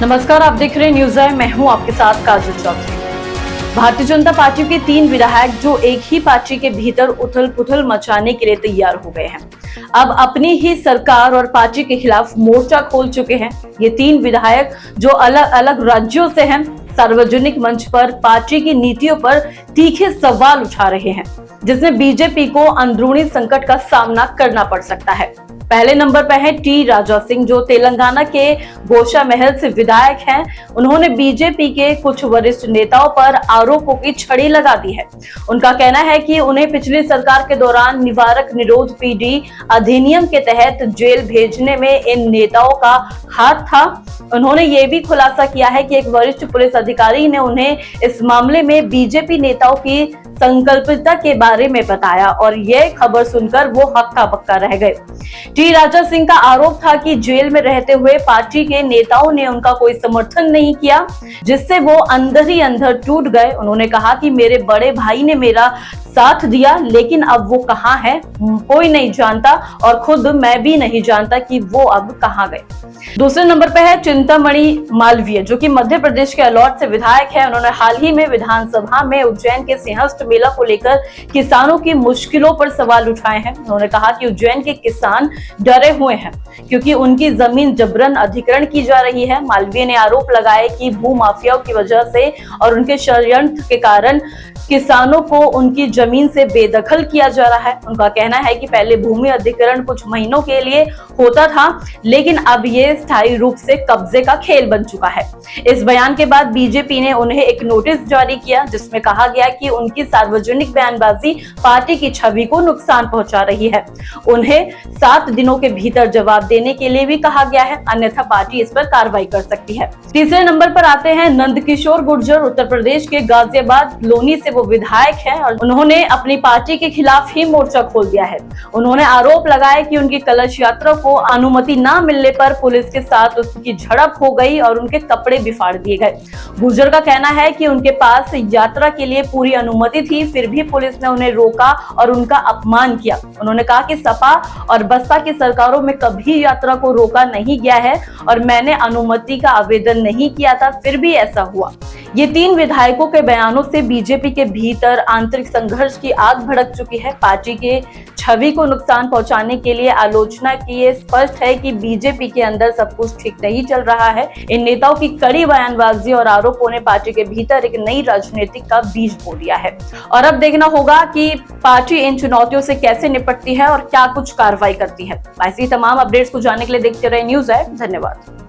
नमस्कार, आप देख रहे हैं न्यूज़ है। मैं हूं आपके साथ काजल चौधरी। भारतीय जनता पार्टी के 3 विधायक जो एक ही पार्टी के भीतर उथल पुथल मचाने के लिए तैयार हो गए हैं, अब अपनी ही सरकार और पार्टी के खिलाफ मोर्चा खोल चुके हैं। ये 3 विधायक जो अलग अलग राज्यों से हैं, सार्वजनिक मंच पर पार्टी की नीतियों पर तीखे सवाल उठा रहे हैं, जिसमें बीजेपी को अंदरूनी संकट का सामना करना पड़ सकता है। पहले नंबर पर है टी राजा सिंह, जो तेलंगाना के गोशा महल से विधायक हैं। उन्होंने बीजेपी के कुछ वरिष्ठ नेताओं पर आरोपों की छड़ी लगा दी है। उनका कहना है कि उन्हें पिछली सरकार के दौरान निवारक निरोध पीढ़ी अधिनियम के तहत जेल भेजने में इन नेताओं का हाथ था। उन्होंने ये भी खुलासा किया है कि एक वरिष्ठ पुलिस अधिकारी ने उन्हें इस मामले में बीजेपी नेताओं की संकल्पितता के बारे में बताया और यह खबर सुनकर वो हक्का बक्का रह गए। टी राजा सिंह का आरोप था कि जेल में रहते हुए पार्टी के नेताओं ने उनका कोई समर्थन नहीं किया, जिससे वो अंदर ही अंदर टूट गए। उन्होंने कहा कि मेरे बड़े भाई ने मेरा साथ दिया, लेकिन अब वो कहाँ है कोई नहीं जानता और खुद मैं भी नहीं जानता कि वो अब कहाँ गए। दूसरे नंबर पे है चिंतामणि मालवीय, जो कि मध्य प्रदेश के अलौट से विधायक है। उन्होंने हाल ही में विधानसभा में उज्जैन के सिंहस्थ मेला को लेकर किसानों की मुश्किलों पर सवाल उठाए हैं। उन्होंने कहा कि उज्जैन के किसान डरे हुए हैं क्योंकि उनकी जमीन जबरन अधिग्रहण की जा रही है। मालवीय ने आरोप लगाया कि भू माफियाओं की वजह से और उनके षड्यंत्र के कारण किसानों को उनकी जमीन से बेदखल किया जा रहा है। उनका कहना है कि पहले भूमि अधिग्रहण कुछ महीनों के लिए होता था, लेकिन अब ये स्थायी रूप से कब्जे का खेल बन चुका है। इस बयान के बाद बीजेपी ने उन्हें एक नोटिस जारी किया, जिसमें कहा गया कि उनकी सार्वजनिक बयानबाजी पार्टी की छवि को नुकसान पहुंचा रही है। उन्हें 7 दिनों के भीतर जवाब देने के लिए भी कहा गया है, अन्यथा पार्टी इस पर कार्रवाई कर सकती है। तीसरे नंबर पर आते हैं नंदकिशोर गुर्जर। उत्तर प्रदेश के गाजियाबाद लोनी से वो विधायक हैं और उन्होंने अपनी पार्टी के खिलाफ ही मोर्चा खोल दिया है। उन्होंने आरोप लगाया कि उनकी कलश यात्रा को अनुमति न मिलने पर पुलिस के साथ उसकी झड़प हो गई और उनके कपड़े भी फाड़ दिए गए। गुर्जर का कहना है कि उनके पास यात्रा के लिए पूरी अनुमति थी, फिर भी पुलिस ने उन्हें रोका और उनका अपमान किया। उन्होंने कहा कि सपा और बसपा की सरकारों में कभी यात्रा को रोका नहीं गया है और मैंने अनुमति का आवेदन नहीं किया था, फिर भी ऐसा हुआ। ये 3 विधायकों के बयानों से बीजेपी के भीतर आंतरिक संघर्ष की आग भड़क चुकी है। पार्टी के छवि को नुकसान पहुंचाने के लिए आलोचना की ये स्पष्ट है कि बीजेपी के अंदर सब कुछ ठीक नहीं चल रहा है। इन नेताओं की कड़ी बयानबाजी और आरोपों ने पार्टी के भीतर एक नई राजनीतिक का बीज बो दिया है और अब देखना होगा कि पार्टी इन चुनौतियों से कैसे निपटती है और क्या कुछ कार्रवाई करती है। ऐसी तमाम अपडेट्स को जानने के लिए देखते रहे न्यूज़ है। धन्यवाद।